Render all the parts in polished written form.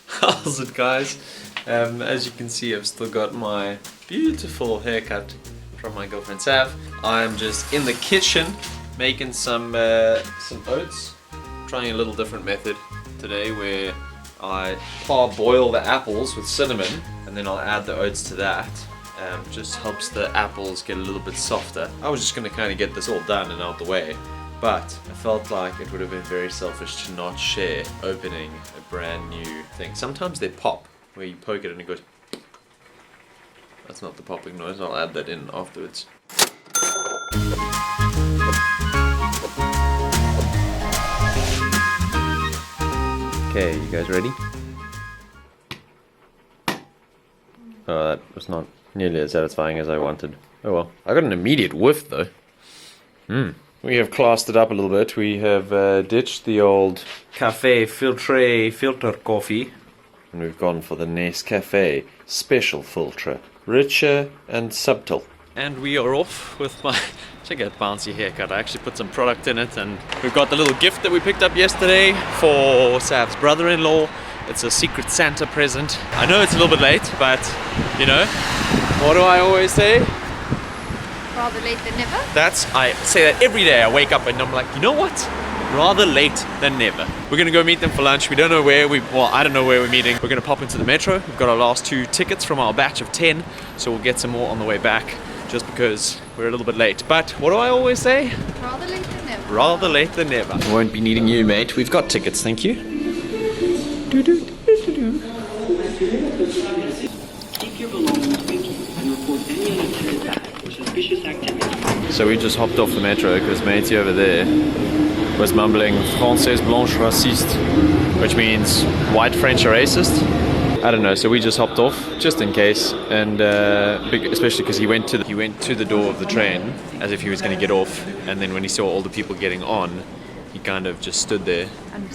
How's it, guys? As you can see, I've still got my beautiful haircut from my girlfriend Sav. I'm just in the kitchen making some oats. Trying a little different method today where I parboil the apples with cinnamon and then I'll add the oats to that. Just helps the apples get a little bit softer. I was just gonna kind of get this all done and out the way, but I felt like it would have been very selfish to not share opening a brand new thing. Sometimes they pop, where you poke it and it goes. That's not the popping noise, I'll add that in afterwards. Okay, you guys ready? Oh, that was not nearly as satisfying as I wanted. Oh well. I got an immediate whiff though. We have classed it up a little bit. We have ditched the old Café filter coffee. And we've gone for the Nescafe special filter. Richer and subtle. And we are off with my, check out bouncy haircut. I actually put some product in it, and we've got the little gift that we picked up yesterday for Sav's brother-in-law. It's a Secret Santa present. I know it's a little bit late, but you know, what do I always say? Rather late than never? I say that every day. I wake up and I'm like, you know what? Rather late than never. We're gonna go meet them for lunch. We don't know where I don't know where we're meeting. We're gonna pop into the metro. We've got our last 2 tickets from our batch of 10, so we'll get some more on the way back, just because we're a little bit late. But what do I always say? Rather late than never. Rather late than never. We won't be needing you, mate. We've got tickets, thank you. Keep your belongings with you and report any unattended bag or suspicious activity. So we just hopped off the metro because matey over there was mumbling Française blanche raciste, which means white French are racist. I don't know, so we just hopped off just in case, and especially because he went to the door of the train as if he was going to get off, and then when he saw all the people getting on, he kind of just stood there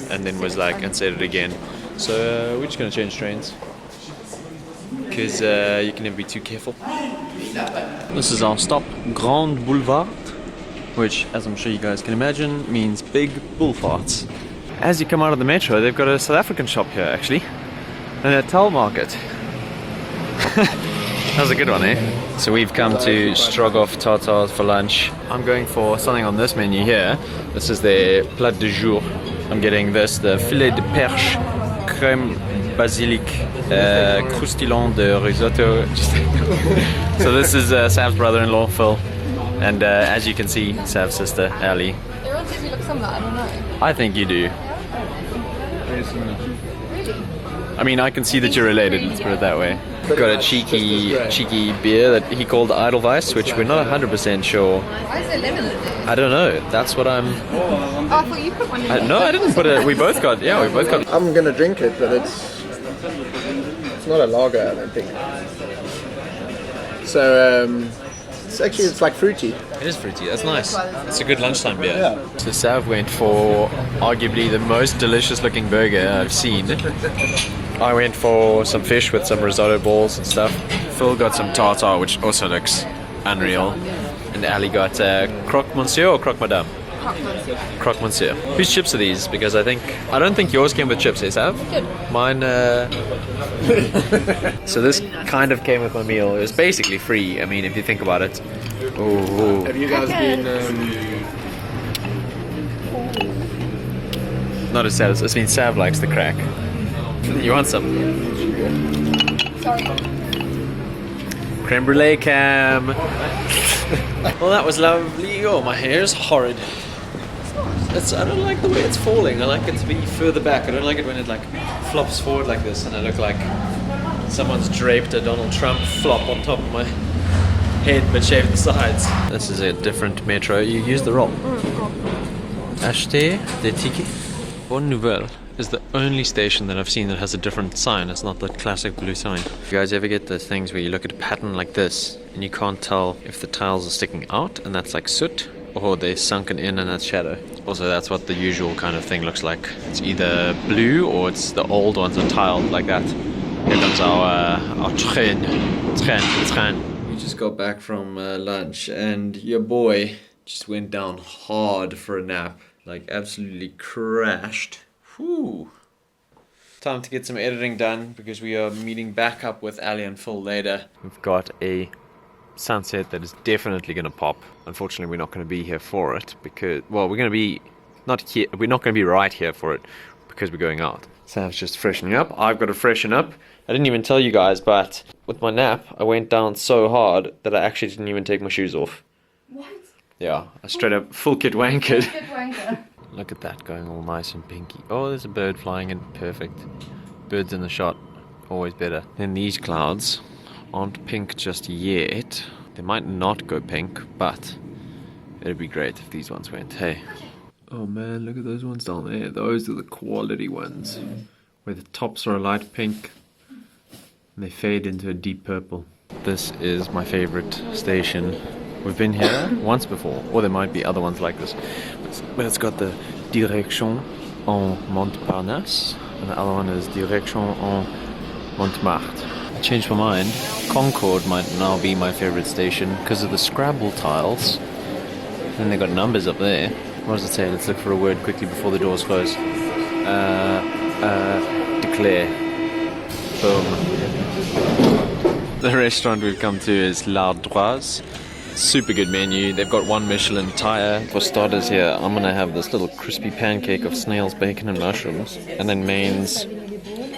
and then was like, and said it again. So we're just going to change trains because you can never be too careful. This is our stop, Grand Boulevard, which, as I'm sure you guys can imagine, means big bull farts. As you come out of the metro, they've got a South African shop here actually, and a towel market. That was a good one, eh? So we've come to Stroganoff tartare for lunch. I'm going for something on this menu here. This is their plat du jour. I'm getting this, the filet de perche, crème basilic, croustillant de risotto. So this is Sav's brother-in-law, Phil. And as you can see, Sav's sister, Ali. Everyone says you look similar, I don't know. I think you do. Really? I mean, I can see that you're related, let's put it that way. Got a cheeky beer that he called Edelweiss, which we're not 100% sure. Why is there lemon in it? I don't know, that's what I'm... Oh, I thought you put one in there. No, I didn't put it, we both got. I'm gonna drink it, but it's not a lager, I don't think. So, it's like fruity. It is fruity, that's nice. It's a good lunchtime beer. Yeah. So Sav went for arguably the most delicious looking burger I've seen. I went for some fish with some risotto balls and stuff. Phil got some tartare, which also looks unreal. And Ali got croque monsieur or croque madame? Croque monsieur. Whose chips are these? Because I don't think yours came with chips, eh, Sav? Good. Mine, So this kind of came with my meal. It was basically free, I mean, if you think about it. Ooh. Have you guys been... Not as sad as, Sav likes the crack. You want some? Sorry. Creme brulee cam. Well, that was lovely. Oh, my hair's horrid. I don't like the way it's falling. I like it to be further back. I don't like it when it like flops forward like this and I look like someone's draped a Donald Trump flop on top of my head but shaved the sides. This is a different metro. You use the roll. Acheter des tickets. Bonne Nouvelle is the only station that I've seen that has a different sign. It's not the classic blue sign. You guys ever get those things where you look at a pattern like this and you can't tell if the tiles are sticking out and that's like soot, or they're sunken in and that's shadow? Also, that's what the usual kind of thing looks like. It's either blue or it's the old ones are tiled like that. Here comes our train. We just got back from lunch and your boy just went down hard for a nap. Like absolutely crashed. Whew. Time to get some editing done because we are meeting back up with Ali and Phil later. We've got a sunset that is definitely going to pop. Unfortunately, we're not going to be here for it because, well, we're going to be not here. We're not going to be right here for it because we're going out. Sam's just freshening up. I've got to freshen up. I didn't even tell you guys, but with my nap, I went down so hard that I actually didn't even take my shoes off. What? Yeah, I straight up full kit wankered. Good wanker. Look at that, going all nice and pinky. Oh, there's a bird flying in. Perfect. Birds in the shot, always better. Then these clouds aren't pink just yet. They might not go pink, but it'd be great if these ones went. Hey. Oh man, look at those ones down there. Those are the quality ones. Where the tops are a light pink and they fade into a deep purple. This is my favorite station. We've been here once before, or there might be other ones like this. But it's got the Direction en Montparnasse, and the other one is Direction en Montmartre. I changed my mind. Concorde might now be my favorite station because of the Scrabble tiles. And they got numbers up there. What does it say? Let's look for a word quickly before the doors close. Declare. Boom. The restaurant we've come to is L'Ardoise. Super good menu. They've got 1 Michelin tire. For starters here, I'm gonna have this little crispy pancake of snails, bacon and mushrooms. And then mains,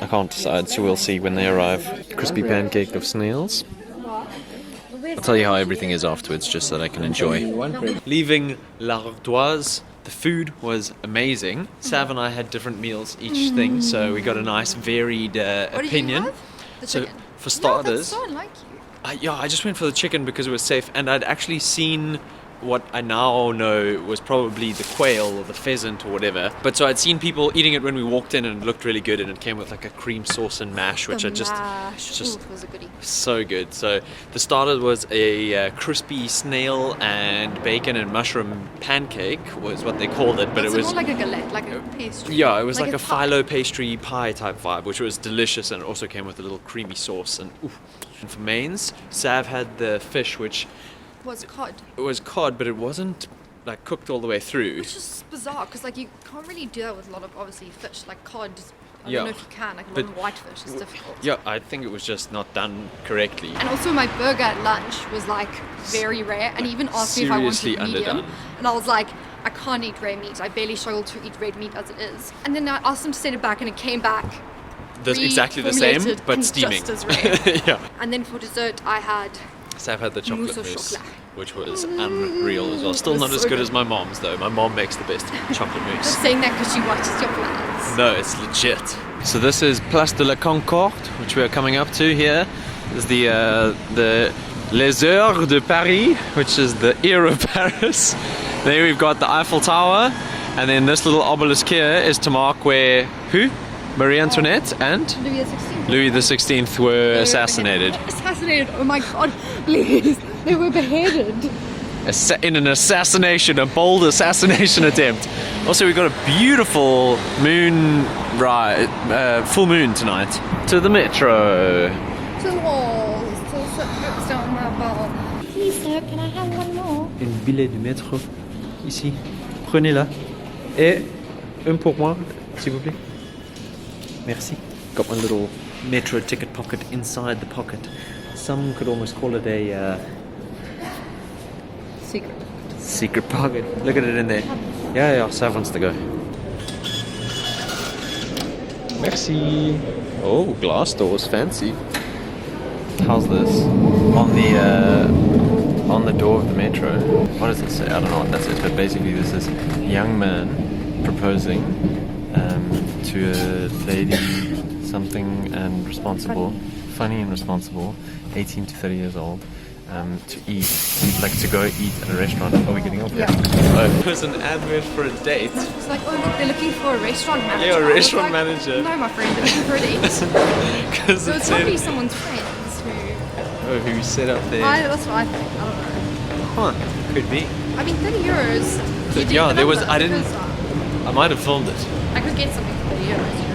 I can't decide, so we'll see when they arrive. Crispy pancake of snails. I'll tell you how everything is afterwards, just so that I can enjoy. Leaving L'Ardoise, the food was amazing. Sav and I had different meals each thing, so we got a nice varied opinion. What did you have? The So chicken. for starters, No, that's so unlike you. I just went for the chicken because it was safe, and I'd actually seen what I now know was probably the quail or the pheasant or whatever. But so I'd seen people eating it when we walked in, and it looked really good, and it came with like a cream sauce and mash, which The I just mash. Ooh, it was a goodie. so good. So the starter was a crispy snail and bacon and mushroom pancake was what they called it, but It's it was more like a galette, like a pastry. yeah, it was like a pie. phyllo pastry pie type vibe, which was delicious, and it also came with a little creamy sauce. And oof. And for mains, Sav had the fish, which Was cod. it was cod, but it wasn't like cooked all the way through. Which is bizarre, because like you can't really do that with a lot of obviously fish, like cod. I Yeah. don't know if you can, like a lot But of whitefish is difficult. Yeah, I think it was just not done correctly. And also my burger at lunch was like very rare, and he even asked me if I Seriously wanted medium, underdone. and I was like, I can't eat rare meat. I barely struggle to eat red meat as it is. And then I asked him to send it back, and it came back That's exactly the same, reformulated but and steaming. just as rare. Yeah. And then for dessert, I had Sav had the chocolate Mousse au mousse, chocolat. which was unreal as well. Still was not as so good good. as my mom's though. My mom makes the best chocolate just mousse. saying that because she watches your plans. No, it's legit. So this is Place de la Concorde, which we are coming up to here. This is the Les Heures de Paris, which is the ear of Paris. There we've got the Eiffel Tower, and then this little obelisk here is to mark where who? Marie Antoinette and Louis XVI. Louis XVI were assassinated. Assassinated, oh my god, please. They were beheaded. In an assassination, a bold assassination attempt. Also, we've got a beautiful moon ride, full moon tonight. To the metro. To the walls, to the books down my ball. Please sir, can I have one more? Un billet du métro, ici. Prenez-la. Et un pour moi, s'il vous plaît. Merci. Got my little metro ticket pocket inside the pocket. Some could almost call it a secret pocket. Look at it in there. Yeah, Sav wants to go. Merci. Oh, glass doors, fancy. How's this? On the door of the metro. What does it say? I don't know what that says, but basically this is a young man proposing to a lady, something and responsible, funny and responsible, 18 to 30 years old. To eat, like to go eat at a restaurant. Are we getting off? Yeah. Oh, it was an advert for a date. It's like, oh look, they're looking for a restaurant manager. Yeah, a I was restaurant like, manager. No, my friend, they're looking for a date. Because So it's probably someone's friends who... who set up there. That's what I think, I don't know. Huh, could be. I mean, 30 euros. You did Yeah, the there was, number, I didn't, because, I might have filmed it. I could get something for 30 euros, you know.